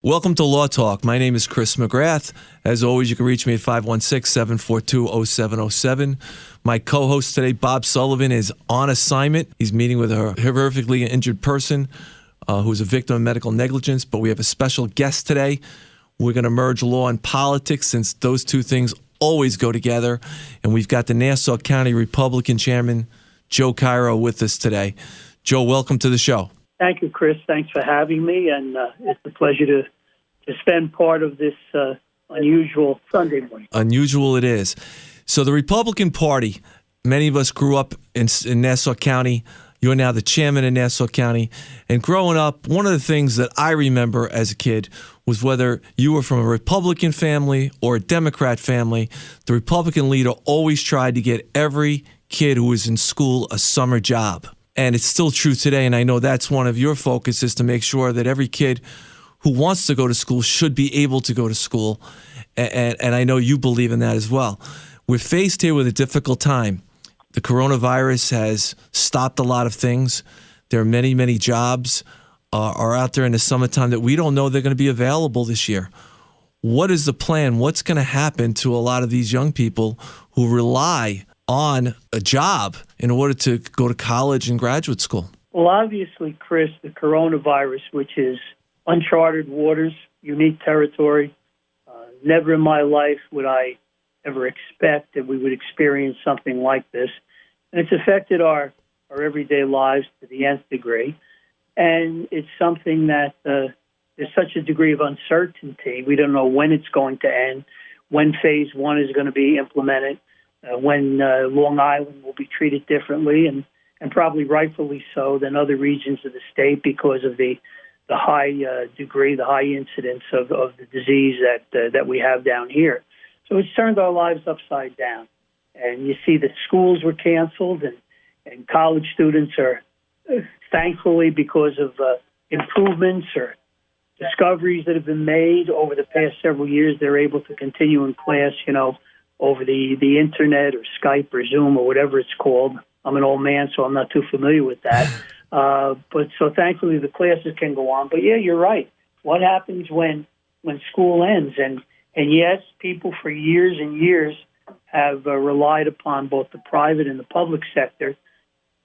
Welcome to Law Talk. My name is Chris McGrath. As always, you can reach me at 516-742-0707. My co-host today, Bob Sullivan, is on assignment. He's meeting with a horrifically injured person who's a victim of medical negligence, but we have a special guest today. We're going to merge law and politics since those two things always go together. And we've got the Nassau County Republican Chairman, Joe Cairo, with us today. Joe, welcome to the show. Thank you, Chris. Thanks for having me, and it's a pleasure to spend part of this unusual Sunday morning. Unusual it is. So the Republican Party, many of us grew up in Nassau County. You're now the chairman of Nassau County. And growing up, one of the things that I remember as a kid was whether you were from a Republican family or a Democrat family, the Republican leader always tried to get every kid who was in school a summer job. And it's still true today, and I know that's one of your focuses, to make sure that every kid who wants to go to school should be able to go to school. And I know you believe in that as well. We're faced here with a difficult time. The coronavirus has stopped a lot of things. There are many, many jobs are out there in the summertime that we don't know they're going to be available this year. What is the plan? What's going to happen to a lot of these young people who rely on a job in order to go to college and graduate school? Well, obviously, Chris, the coronavirus, which is uncharted waters, unique territory, never in my life would I ever expect that we would experience something like this. And it's affected our everyday lives to the nth degree. And it's something that there's such a degree of uncertainty. We don't know when it's going to end, when phase one is going to be implemented, when Long Island will be treated differently, and probably rightfully so than other regions of the state because of the high degree, the high incidence of the disease that we have down here. So it's turned our lives upside down. And you see that schools were canceled, and college students are, thankfully, because of improvements or discoveries that have been made over the past several years, they're able to continue in class, over the internet or Skype or Zoom or whatever it's called. I'm an old man, so I'm not too familiar with that. But so thankfully the classes can go on. But yeah, you're right. What happens when school ends? And yes, people for years and years have relied upon both the private and the public sector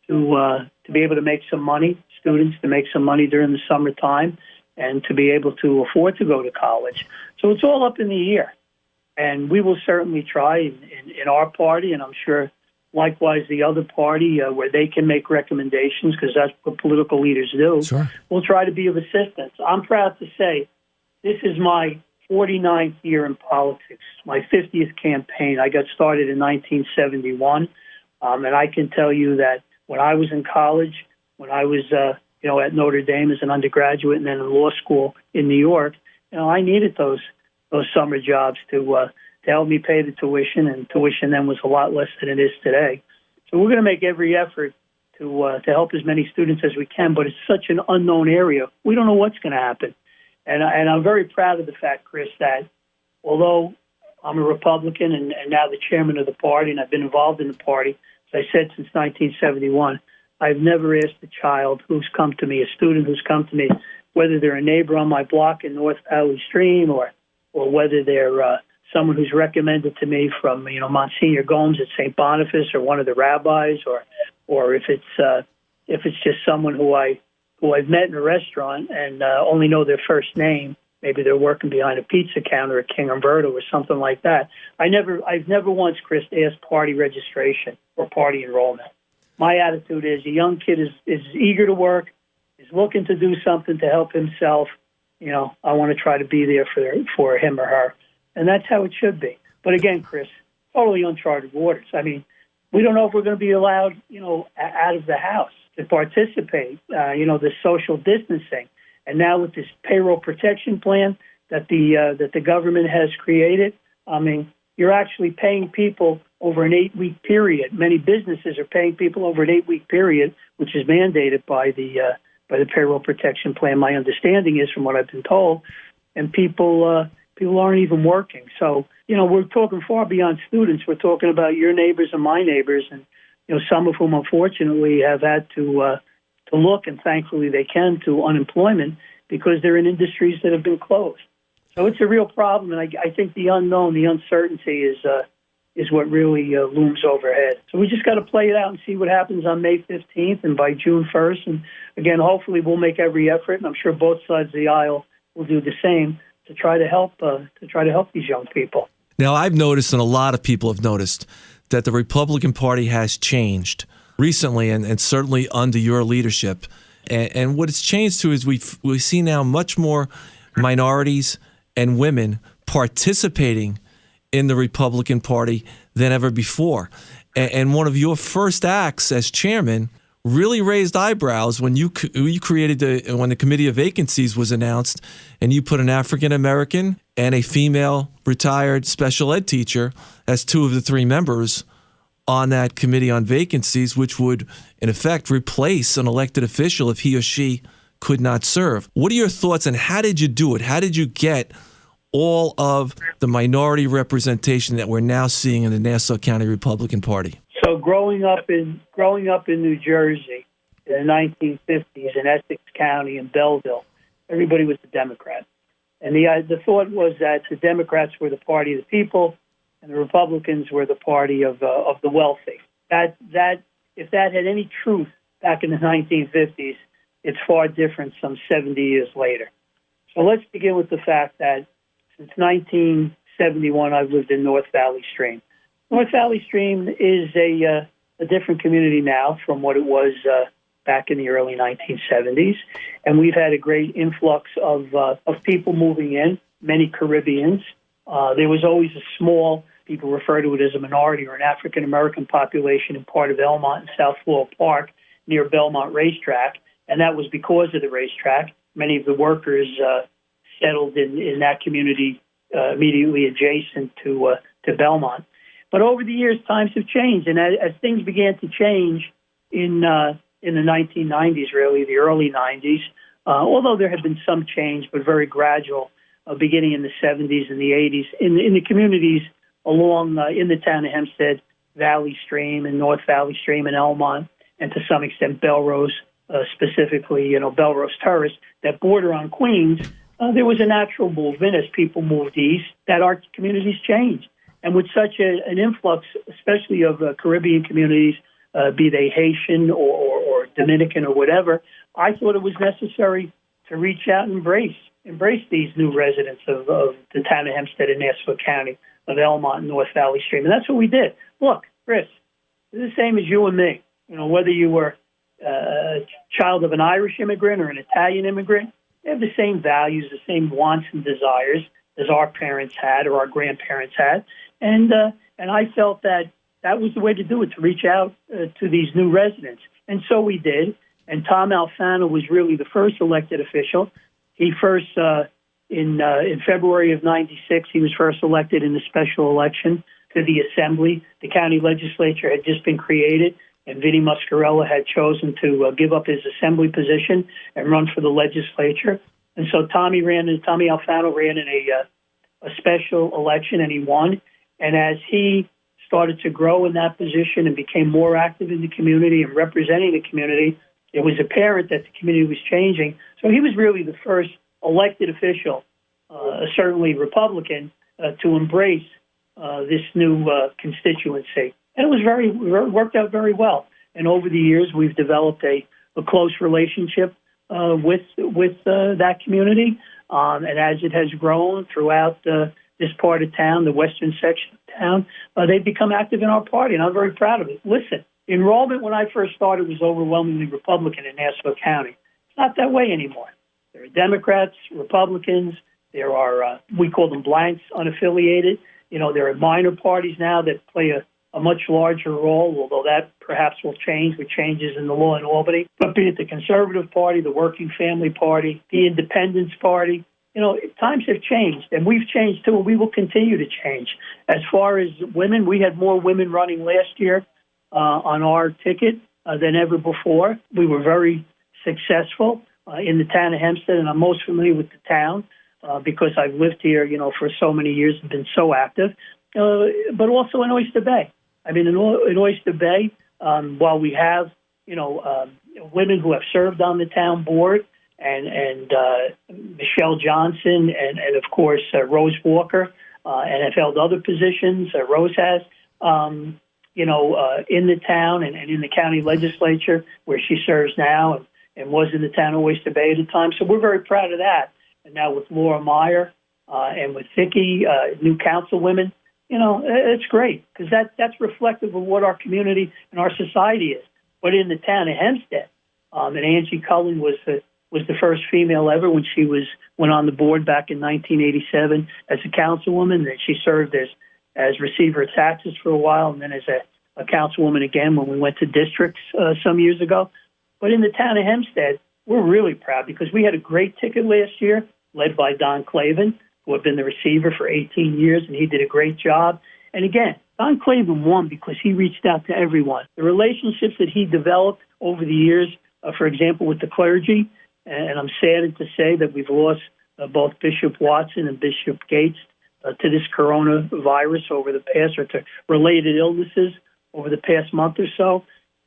to be able to make some money, students to make some money during the summertime, and to be able to afford to go to college. So it's all up in the air. And we will certainly try in our party, and I'm sure likewise the other party, where they can make recommendations, because that's what political leaders do. Sure. We'll try to be of assistance. I'm proud to say this is my 49th year in politics, my 50th campaign. I got started in 1971, and I can tell you that when I was in college, when I was at Notre Dame as an undergraduate and then in law school in New York, I needed those summer jobs to help me pay the tuition, and tuition then was a lot less than it is today. So we're going to make every effort to help as many students as we can, but it's such an unknown area. We don't know what's going to happen. And I'm very proud of the fact, Chris, that although I'm a Republican and now the chairman of the party, and I've been involved in the party, as I said, since 1971, I've never asked a child who's come to me, a student who's come to me, whether they're a neighbor on my block in North Valley Stream or whether they're someone who's recommended to me from, Monsignor Gomes at St. Boniface or one of the rabbis, or if it's just someone who I've met in a restaurant and only know their first name. Maybe they're working behind a pizza counter at King Umberto or something like that. I've never once, Chris, asked party registration or party enrollment. My attitude is a young kid is eager to work, is looking to do something to help himself. I want to try to be there for him or her. And that's how it should be. But again, Chris, totally uncharted waters. I mean, we don't know if we're going to be allowed, out of the house to participate, the social distancing. And now with this payroll protection plan that the government has created, I mean, you're actually paying people over an 8-week period. Many businesses are paying people over an 8-week period, which is mandated by the payroll protection plan. My understanding is, from what I've been told, and people aren't even working. So, we're talking far beyond students. We're talking about your neighbors and my neighbors, and some of whom unfortunately have had to look, and thankfully they can, to unemployment. because they're in industries that have been closed. So it's a real problem, and I think the unknown, the uncertainty is what really looms overhead. So we just got to play it out and see what happens on May 15th and by June 1st. And again, hopefully we'll make every effort, and I'm sure both sides of the aisle will do the same to try to help these young people. Now, I've noticed, and a lot of people have noticed, that the Republican Party has changed recently, and certainly under your leadership. And what it's changed to is we see now much more minorities and women participating in the Republican Party than ever before. And one of your first acts as chairman really raised eyebrows when you created when the Committee of Vacancies was announced, and you put an African American and a female retired special ed teacher as two of the three members on that Committee on Vacancies, which would, in effect, replace an elected official if he or she could not serve. What are your thoughts, and how did you do it? How did you get all of the minority representation that we're now seeing in the Nassau County Republican Party? So growing up in New Jersey in the 1950s in Essex County and Belleville, everybody was a Democrat. And the thought was that the Democrats were the party of the people, and the Republicans were the party of the wealthy. That if that had any truth back in the 1950s, it's far different some 70 years later. So let's begin with the fact that since 1971, I've lived in North Valley Stream. North Valley Stream is a different community now from what it was back in the early 1970s, and we've had a great influx of people moving in, many Caribbeans. There was always a small, people refer to it as a minority or an African-American population in part of Belmont and South Floral Park near Belmont Racetrack, and that was because of the racetrack. Many of the workers settled in that community immediately adjacent to Belmont. But over the years, times have changed, and as things began to change in the 1990s, really, the early 90s, although there had been some change, but very gradual, beginning in the 70s and the 80s, in the communities along in the town of Hempstead, Valley Stream and North Valley Stream and Elmont, and to some extent Belrose, specifically, Belrose Terrace, that border on Queens, there was a natural movement as people moved east that our communities changed. And with such an influx, especially of Caribbean communities, be they Haitian or Dominican or whatever, I thought it was necessary to reach out and embrace these new residents of the town of Hempstead and Nassau County, of Elmont and North Valley Stream. And that's what we did. Look, Chris, it's the same as you and me. Whether you were a child of an Irish immigrant or an Italian immigrant, they have the same values, the same wants and desires as our parents had or our grandparents had. And I felt that was the way to do it, to reach out to these new residents. And so we did. And Tom Alfano was really the first elected official. He first, in February of '96, he was first elected in the special election to the Assembly. The county legislature had just been created, and Vinnie Muscarella had chosen to give up his Assembly position and run for the legislature. And so Tommy Alfano ran in a special election, and he won. And as he started to grow in that position and became more active in the community and representing the community, it was apparent that the community was changing. So he was really the first elected official, certainly Republican, to embrace this new constituency. And it was worked out very well. And over the years, we've developed a close relationship with that community. And as it has grown throughout this part of town, the western section of town, they've become active in our party, and I'm very proud of it. Listen, enrollment when I first started was overwhelmingly Republican in Nassau County. It's not that way anymore. There are Democrats, Republicans. There are, we call them blanks, unaffiliated. There are minor parties now that play a much larger role, although that perhaps will change with changes in the law in Albany. But be it the Conservative Party, the Working Family Party, the Independence Party, times have changed, and we've changed too, and we will continue to change. As far as women, we had more women running last year on our ticket than ever before. We were very successful in the town of Hempstead, and I'm most familiar with the town because I've lived here, for so many years and been so active, but also in Oyster Bay. I mean, in Oyster Bay, while we have, women who have served on the town board, Michelle Johnson, and of course Rose Walker, and have held other positions. Rose has, in the town and in the county legislature where she serves now, and was in the town of Oyster Bay at the time. So we're very proud of that. And now with Laura Meyer and with Vicki, new councilwomen, it's great because that's reflective of what our community and our society is. But in the town of Hempstead, and Angie Cullen was the first female ever when she went on the board back in 1987 as a councilwoman. And she served as receiver of taxes for a while, and then as a councilwoman again when we went to districts some years ago. But in the town of Hempstead, we're really proud because we had a great ticket last year, led by Don Clavin, who had been the receiver for 18 years, and he did a great job. And again, Don Clavin won because he reached out to everyone. The relationships that he developed over the years, for example, with the clergy, and I'm saddened to say that we've lost both Bishop Watson and Bishop Gates to this coronavirus over the past, or to related illnesses over the past month or so.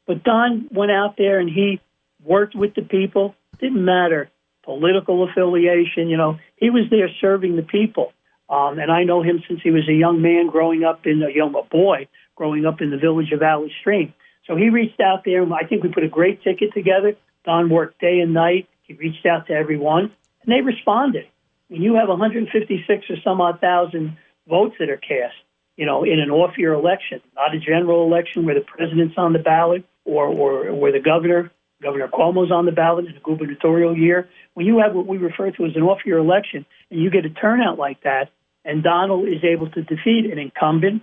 But Don went out there and he worked with the people. Didn't matter political affiliation. He was there serving the people. And I know him since he was a young man growing up a boy growing up in the village of Valley Stream. So he reached out there, and I think we put a great ticket together. Don worked day and night. He reached out to everyone, and they responded. When you have 156 or some odd thousand votes that are cast, in an off-year election, not a general election where the president's on the ballot or where the Governor Cuomo's on the ballot in a gubernatorial year, when you have what we refer to as an off-year election and you get a turnout like that, and Donald is able to defeat an incumbent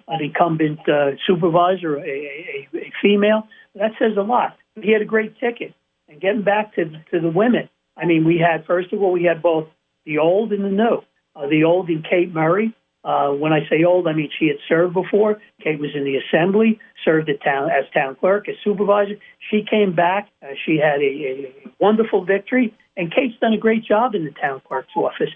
supervisor, a female, that says a lot. He had a great ticket. And getting back to the women, we had both the old and the new. The old in Kate Murray. When I say old, she had served before. Kate was in the assembly, served as town clerk, as supervisor. She came back. She had a wonderful victory. And Kate's done a great job in the town clerk's office.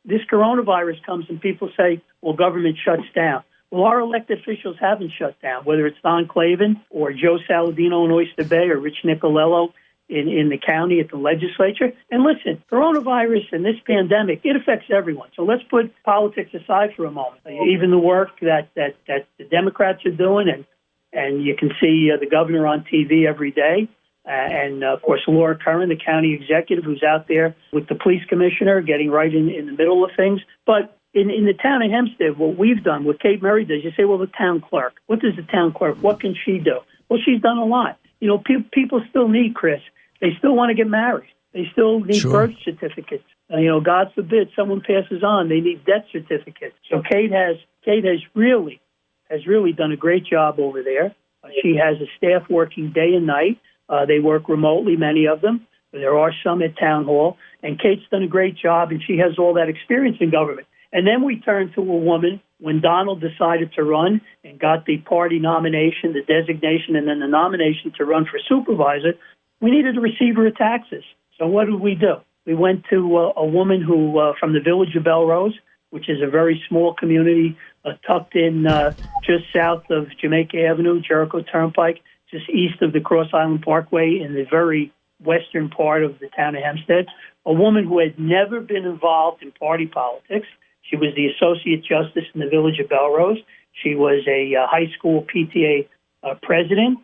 This coronavirus comes and people say, well, government shuts down. Well, our elected officials haven't shut down, whether it's Don Clavin or Joe Saladino in Oyster Bay or Rich Nicolello in the county at the legislature. And listen, coronavirus and this pandemic, it affects everyone. So let's put politics aside for a moment. Even the work that the Democrats are doing, and you can see the governor on TV every day. And, of course, Laura Curran, the county executive, who's out there with the police commissioner, getting right in the middle of things. But in the town of Hempstead, what we've done, what Kate Murray does, you say, well, the town clerk. What does the town clerk, what can she do? Well, she's done a lot. People still need, Chris. They still want to get married. They still need birth certificates. God forbid someone passes on, they need death certificates. So Kate has really done a great job over there. She has a staff working day and night. They work remotely, many of them. There are some at Town Hall. And Kate's done a great job, and she has all that experience in government. And then we turned to a woman when Donald decided to run and got the party nomination, the designation, and then the nomination to run for supervisor. We needed a receiver of taxes. So what did we do? We went to a woman who, from the village of Belrose, which is a very small community tucked in just south of Jamaica Avenue, Jericho Turnpike, just east of the Cross Island Parkway in the very western part of the town of Hempstead, a woman who had never been involved in party politics. She was the associate justice in the village of Belrose. She was a high school PTA president.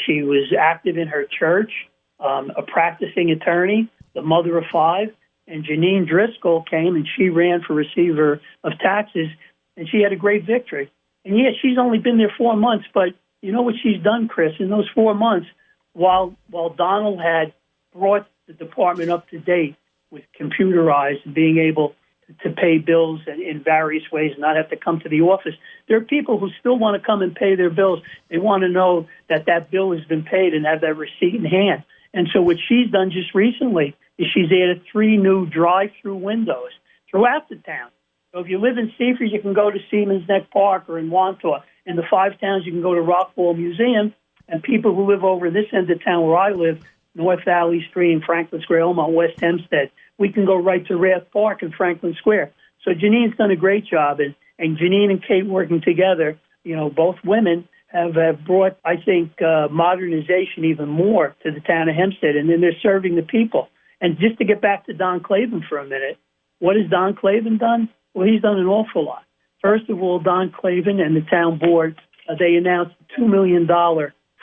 She was active in her church, a practicing attorney, the mother of five. And Janine Driscoll came and she ran for receiver of taxes, and she had a great victory. And yes, she's only been there 4 months, but you know what she's done, Chris, in those 4 months, while Donald had brought the department up to date with computerized and being able to pay bills in various ways and not have to come to the office. There are people who still want to come and pay their bills. They want to know that that bill has been paid and have that receipt in hand. And so what she's done just recently is she's added 3 new drive-through windows throughout the town. So if you live in Seaford, you can go to Seaman's Neck Park or in Wantaw. In the 5 towns, you can go to Rockfall Museum. And people who live over this end of town where I live, North Valley Stream, Franklin Square, Omaha, West Hempstead, we can go right to Rath Park in Franklin Square. So Janine's done a great job. And Janine and Kate working together, both women have brought, I think, modernization even more to the town of Hempstead. And then they're serving the people. And just to get back to Don Clavin for a minute, what has Don Clavin done? Well, he's done an awful lot. First of all, Don Clavin and the town board, they announced a $2 million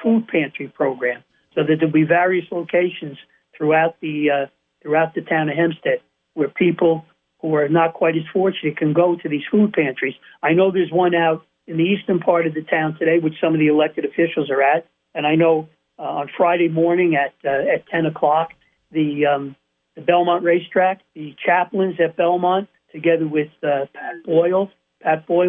food pantry program so that there'll be various locations throughout the town of Hempstead where people who are not quite as fortunate can go to these food pantries. I know there's one out in the eastern part of the town today, which some of the elected officials are at. And I know on Friday morning at 10 o'clock, the Belmont racetrack, the chaplains at Belmont, together with Pat Boyle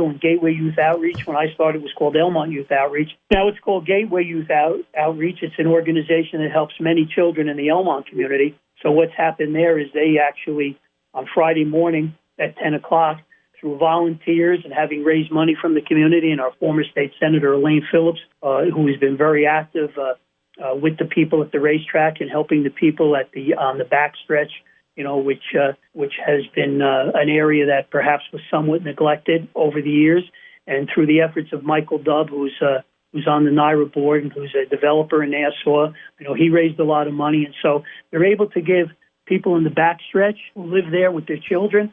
and Gateway Youth Outreach. When I started, it was called Elmont Youth Outreach. Now it's called Gateway Youth Outreach. It's an organization that helps many children in the Elmont community. So what's happened there is they actually, on Friday morning at 10 o'clock, through volunteers and having raised money from the community, and our former state senator, Elaine Phillips, who has been very active with the people at the racetrack and helping the people on the backstretch, which has been an area that perhaps was somewhat neglected over the years. And through the efforts of Michael Dubb, who's on the NIRA board and who's a developer in Nassau, he raised a lot of money. And so they're able to give people in the backstretch who live there with their children,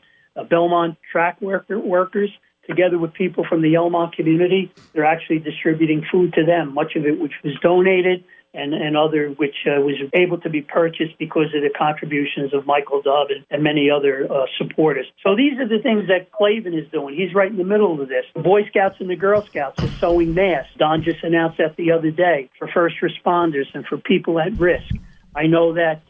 Belmont track workers, together with people from the Elmont community. They're actually distributing food to them, much of it which was donated and other which was able to be purchased because of the contributions of Michael Dubb and many other supporters. So these are the things that Clavin is doing. He's right in the middle of this. The Boy Scouts and the Girl Scouts are sewing masks. Don just announced that the other day for first responders and for people at risk. I know that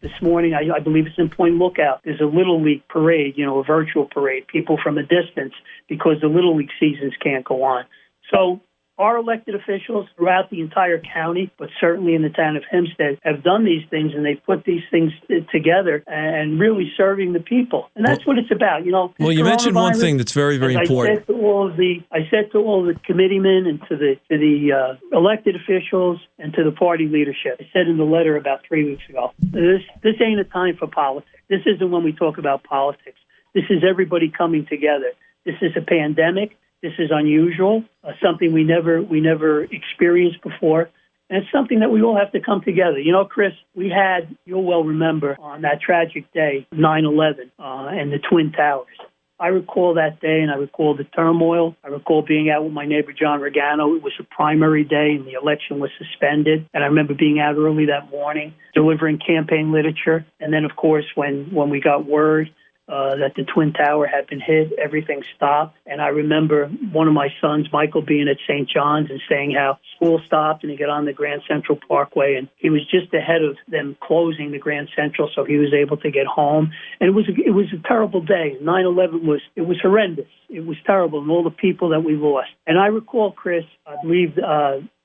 this morning, I believe it's in Point Lookout, there's a Little League parade, a virtual parade, people from a distance, because the Little League seasons can't go on. So our elected officials throughout the entire county, but certainly in the town of Hempstead, have done these things, and they've put these things together and really serving the people. And that's what it's about. Well, you mentioned one thing that's very, very important. I said to all the committeemen and to the elected officials and to the party leadership, I said in the letter about 3 weeks ago, this ain't a time for politics. This isn't when we talk about politics. This is everybody coming together. This is a pandemic. This is unusual, something we never experienced before, and it's something that we all have to come together. Chris, you'll well remember, on that tragic day, 9/11, and the Twin Towers. I recall that day, and I recall the turmoil. I recall being out with my neighbor, John Regano. It was a primary day, and the election was suspended. And I remember being out early that morning, delivering campaign literature. And then, of course, when we got word that the Twin Tower had been hit, everything stopped. And I remember one of my sons, Michael, being at St. John's and saying how school stopped and he got on the Grand Central Parkway, and he was just ahead of them closing the Grand Central, so he was able to get home. And it was a terrible day. 9/11 was horrendous. It was terrible, and all the people that we lost. And I recall, Chris, I believe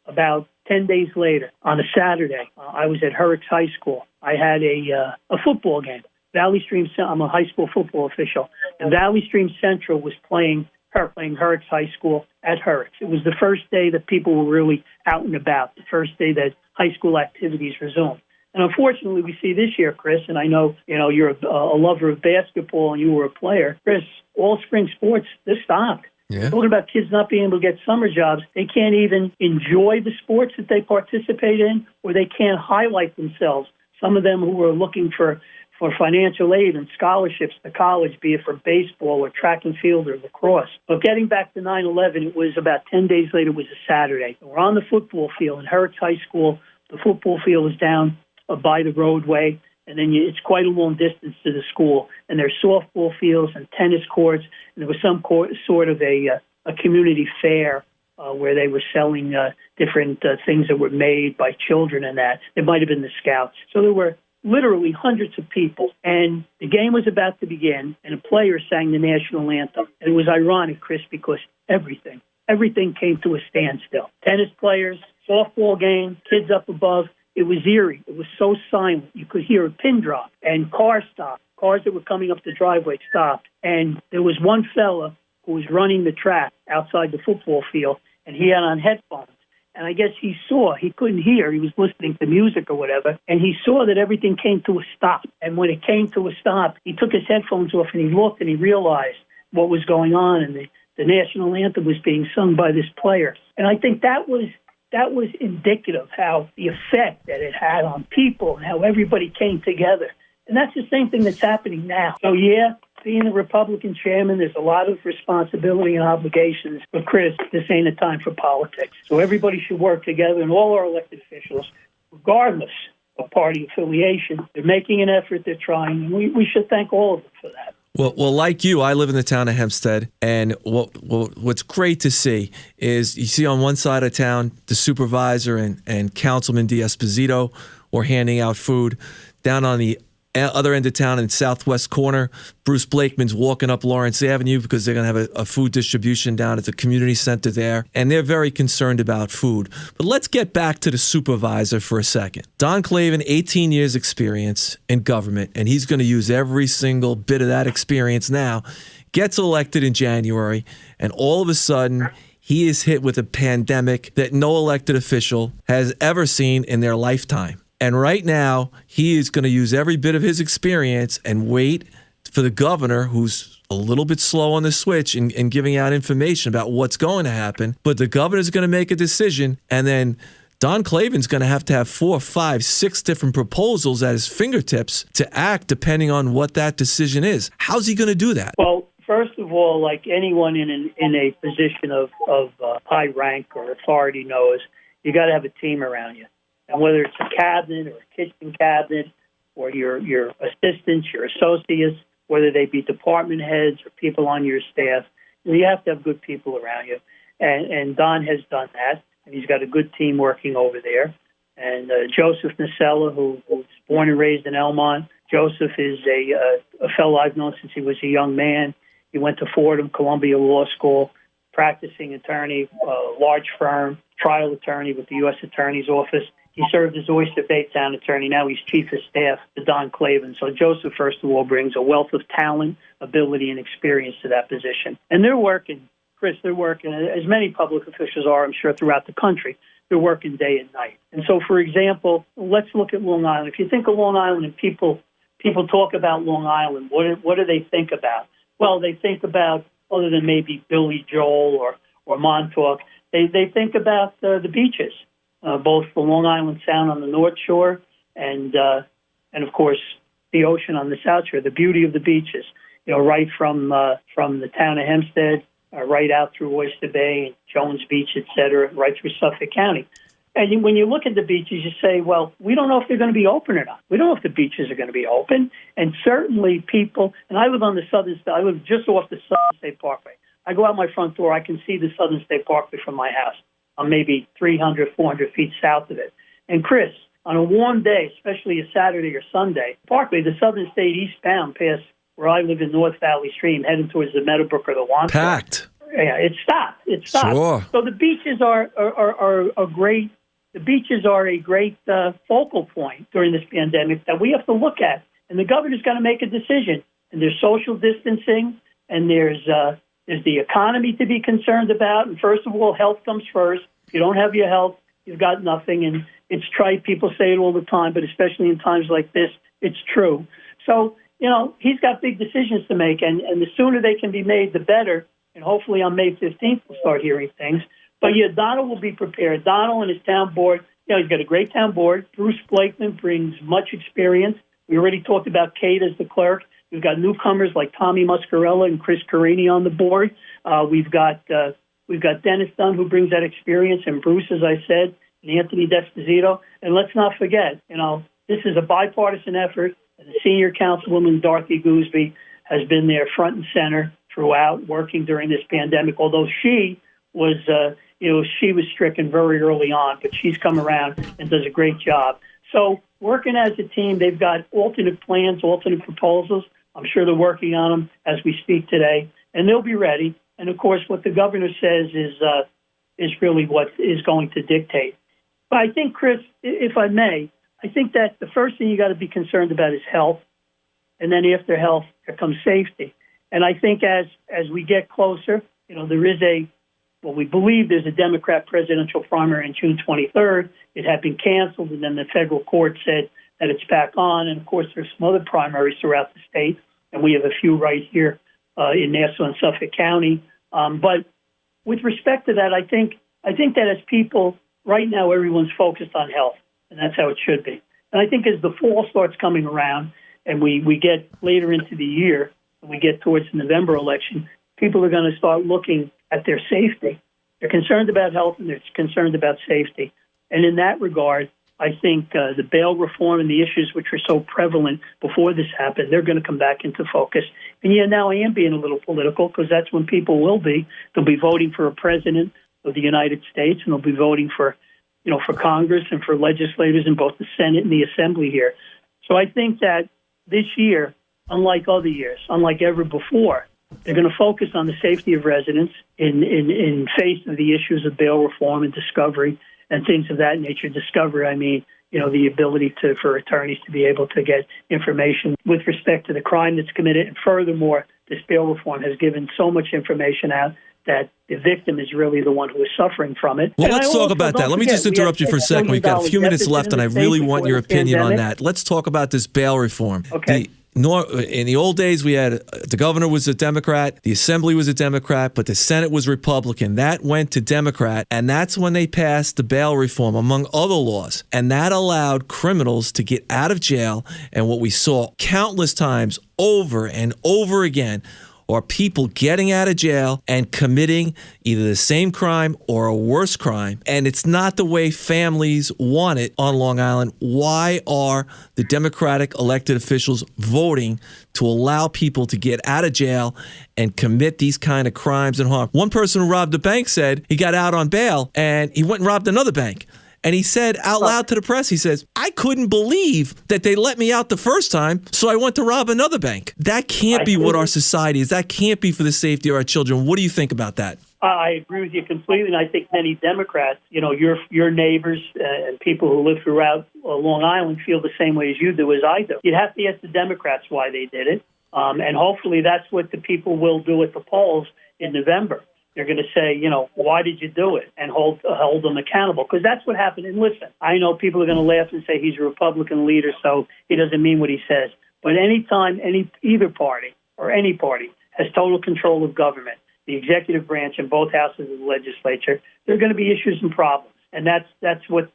about 10 days later, on a Saturday, I was at Herrick's High School. I had a football game. Valley Stream, I'm a high school football official, and Valley Stream Central was playing Herrick's High School at Herrick's. It was the first day that people were really out and about, the first day that high school activities resumed. And unfortunately, we see this year, Chris, and I know you're a lover of basketball and you were a player. Chris, all spring sports, they're stopped. Yeah. Talking about kids not being able to get summer jobs, they can't even enjoy the sports that they participate in, or they can't highlight themselves. Some of them who are looking for financial aid and scholarships to college, be it for baseball or track and field or lacrosse. But getting back to 9/11, it was about 10 days later, it was a Saturday. We're on the football field in Herrick's High School. The football field is down by the roadway, and then it's quite a long distance to the school. And there's softball fields and tennis courts, and there was some sort of a community fair where they were selling different things that were made by children and that. It might have been the Scouts. So there were literally hundreds of people, and the game was about to begin, and a player sang the national anthem. And it was ironic, Chris, because everything came to a standstill. Tennis players, softball game, kids up above. It was eerie. It was so silent. You could hear a pin drop, and cars stopped. Cars that were coming up the driveway stopped. And there was one fella who was running the track outside the football field, and he had on headphones. And I guess he couldn't hear, he was listening to music or whatever, and he saw that everything came to a stop. And when it came to a stop, he took his headphones off and he looked and he realized what was going on, and the national anthem was being sung by this player. And I think that was indicative how the effect that it had on people and how everybody came together. And that's the same thing that's happening now. So, yeah, being a Republican chairman, there's a lot of responsibility and obligations. But, Chris, this ain't a time for politics. So everybody should work together, and all our elected officials, regardless of party affiliation, they're making an effort, they're trying, and we should thank all of them for that. Well, like you, I live in the town of Hempstead, and what's great to see is you see on one side of town the supervisor and Councilman D'Esposito were handing out food. Down on the other end of town in southwest corner, Bruce Blakeman's walking up Lawrence Avenue because they're going to have a food distribution down at the community center there, and they're very concerned about food. But let's get back to the supervisor for a second. Don Clavin, 18 years experience in government, and he's going to use every single bit of that experience now, gets elected in January, and all of a sudden, he is hit with a pandemic that no elected official has ever seen in their lifetime. And right now, he is going to use every bit of his experience and wait for the governor, who's a little bit slow on the switch in giving out information about what's going to happen. But the governor's going to make a decision, and then Don Clavin's going to have 4, 5, 6 different proposals at his fingertips to act depending on what that decision is. How's he going to do that? Well, first of all, like anyone in a position of high rank or authority knows, you got to have a team around you. And whether it's a cabinet or a kitchen cabinet or your assistants, your associates, whether they be department heads or people on your staff, you have to have good people around you. And Don has done that, and he's got a good team working over there. And Joseph Nassau, who was born and raised in Elmont. Joseph is a fellow I've known since he was a young man. He went to Fordham, Columbia Law School, practicing attorney, large firm, trial attorney with the U.S. Attorney's Office. He served as Oyster Bay Town Attorney. Now he's Chief of Staff to Don Clavin. So Joseph, first of all, brings a wealth of talent, ability, and experience to that position. And they're working, Chris, as many public officials are, I'm sure, throughout the country. They're working day and night. And so, for example, let's look at Long Island. If you think of Long Island and people talk about Long Island, what do they think about? Well, they think about, other than maybe Billy Joel or Montauk, they think about the beaches. Both the Long Island Sound on the North Shore and of course the ocean on the South Shore. The beauty of the beaches, right from the town of Hempstead, right out through Oyster Bay, Jones Beach, etc., right through Suffolk County. And when you look at the beaches, you say, well, we don't know if they're going to be open or not. We don't know if the beaches are going to be open. And certainly people, and I live on the southern side. I live just off the Southern State Parkway. I go out my front door, I can see the Southern State Parkway from my house. I'm maybe 300, 400 feet south of it. And Chris, on a warm day, especially a Saturday or Sunday, Parkway, the Southern State eastbound past where I live in North Valley Stream, heading towards the Meadowbrook or the Wandsworth. Packed. Yeah, it stopped. Sure. So the beaches are a great. The beaches are a great focal point during this pandemic that we have to look at. And the governor's got to make a decision. And there's social distancing, and there's the economy to be concerned about. And first of all, health comes first. If you don't have your health, you've got nothing. And it's trite. People say it all the time, but especially in times like this, it's true. So, he's got big decisions to make. And the sooner they can be made, the better. And hopefully on May 15th, we'll start hearing things. But, yeah, Donald will be prepared. Donald and his town board, he's got a great town board. Bruce Blakeman brings much experience. We already talked about Kate as the clerk. We've got newcomers like Tommy Muscarella and Chris Carini on the board. We've got Dennis Dunn, who brings that experience, and Bruce, as I said, and Anthony D'Esposito. And let's not forget, this is a bipartisan effort, and the senior councilwoman, Dorothy Gooseby, has been there front and center throughout, working during this pandemic, although she was stricken very early on, but she's come around and does a great job. So working as a team, they've got alternate plans, alternate proposals. I'm sure they're working on them as we speak today, and they'll be ready. And, of course, what the governor says is really what is going to dictate. But I think, Chris, if I may, I think that the first thing you got to be concerned about is health, and then after health, there comes safety. And I think as we get closer, there is we believe there's a Democrat presidential primary on June 23rd. It had been canceled, and then the federal court said that it's back on. And, of course, there's some other primaries throughout the state, and we have a few right here in Nassau and Suffolk County. But with respect to that, I think that as people, right now everyone's focused on health, and that's how it should be. And I think as the fall starts coming around, and we get later into the year, and we get towards the November election, people are going to start looking at their safety. They're concerned about health and they're concerned about safety. And in that regard, I think the bail reform and the issues which were so prevalent before this happened, they're going to come back into focus. And yeah, now I am being a little political because that's when people will be. They'll be voting for a president of the United States, and they'll be voting for, for Congress and for legislators in both the Senate and the Assembly here. So I think that this year, unlike other years, unlike ever before, they're going to focus on the safety of residents in face of the issues of bail reform and discovery and things of that nature. Discovery, I mean, the ability for attorneys to be able to get information with respect to the crime that's committed. And furthermore, this bail reform has given so much information out that the victim is really the one who is suffering from it. Well, let's talk about that. Let me just interrupt you for a second. We've got a few minutes left, and I really want your opinion on that. Let's talk about this bail reform. Okay. In the old days, we had the governor was a Democrat, the Assembly was a Democrat, but the Senate was Republican. That went to Democrat, and that's when they passed the bail reform, among other laws. And that allowed criminals to get out of jail. And what we saw countless times over and over again are people getting out of jail and committing either the same crime or a worse crime. And it's not the way families want it on Long Island. Why are the Democratic elected officials voting to allow people to get out of jail and commit these kind of crimes and harm? One person who robbed a bank said he got out on bail and he went and robbed another bank. And he said out loud to the press, he says, I couldn't believe that they let me out the first time, so I went to rob another bank. That can't be what our society is. That can't be for the safety of our children. What do you think about that? I agree with you completely, and I think many Democrats, your neighbors and people who live throughout Long Island feel the same way as you do, as I do. You'd have to ask the Democrats why they did it, and hopefully that's what the people will do at the polls in November. They're going to say, why did you do it, and hold them accountable, because that's what happened. And listen, I know people are going to laugh and say he's a Republican leader, so he doesn't mean what he says. But anytime either party or any party has total control of government, the executive branch and both houses of the legislature, there are going to be issues and problems, and that's what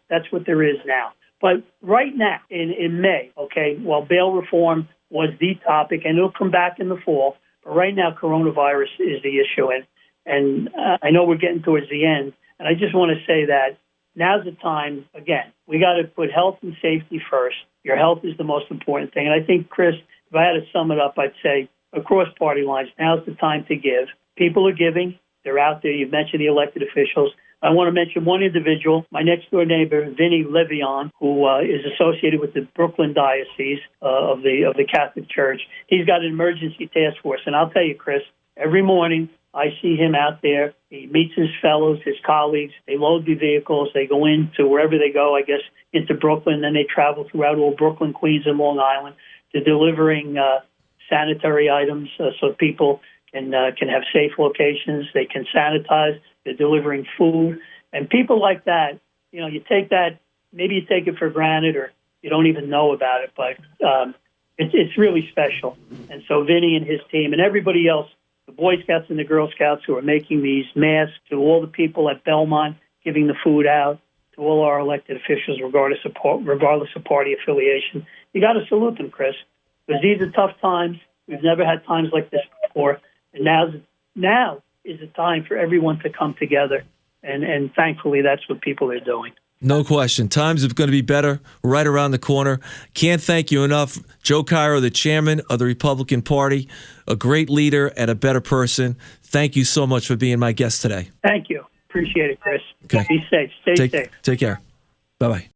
there is now. But right now, in May, while bail reform was the topic, and it'll come back in the fall, but right now coronavirus is the issue. And I know we're getting towards the end, and I just want to say that now's the time, again, we got to put health and safety first. Your health is the most important thing. And I think, Chris, if I had to sum it up, I'd say across party lines, now's the time to give. People are giving. They're out there. You've mentioned the elected officials. I want to mention one individual, my next-door neighbor, Vinny Levion, who is associated with the Brooklyn Diocese of the Catholic Church. He's got an emergency task force. And I'll tell you, Chris, every morning, I see him out there. He meets his fellows, his colleagues. They load the vehicles. They go into wherever they go, I guess, into Brooklyn. Then they travel throughout all Brooklyn, Queens, and Long Island. They're delivering sanitary items so people can have safe locations. They can sanitize. They're delivering food. And people like that, you take that, maybe you take it for granted or you don't even know about it, but it's really special. And so Vinny and his team and everybody else, the Boy Scouts and the Girl Scouts who are making these masks, to all the people at Belmont giving the food out, to all our elected officials, regardless of party affiliation. You got to salute them, Chris, because these are tough times. We've never had times like this before, and now is the time for everyone to come together, and thankfully that's what people are doing. No question. Times are going to be better right around the corner. Can't thank you enough. Joe Cairo, the chairman of the Republican Party, a great leader and a better person. Thank you so much for being my guest today. Thank you. Appreciate it, Chris. Okay. Be safe. Stay safe. Take care. Bye-bye.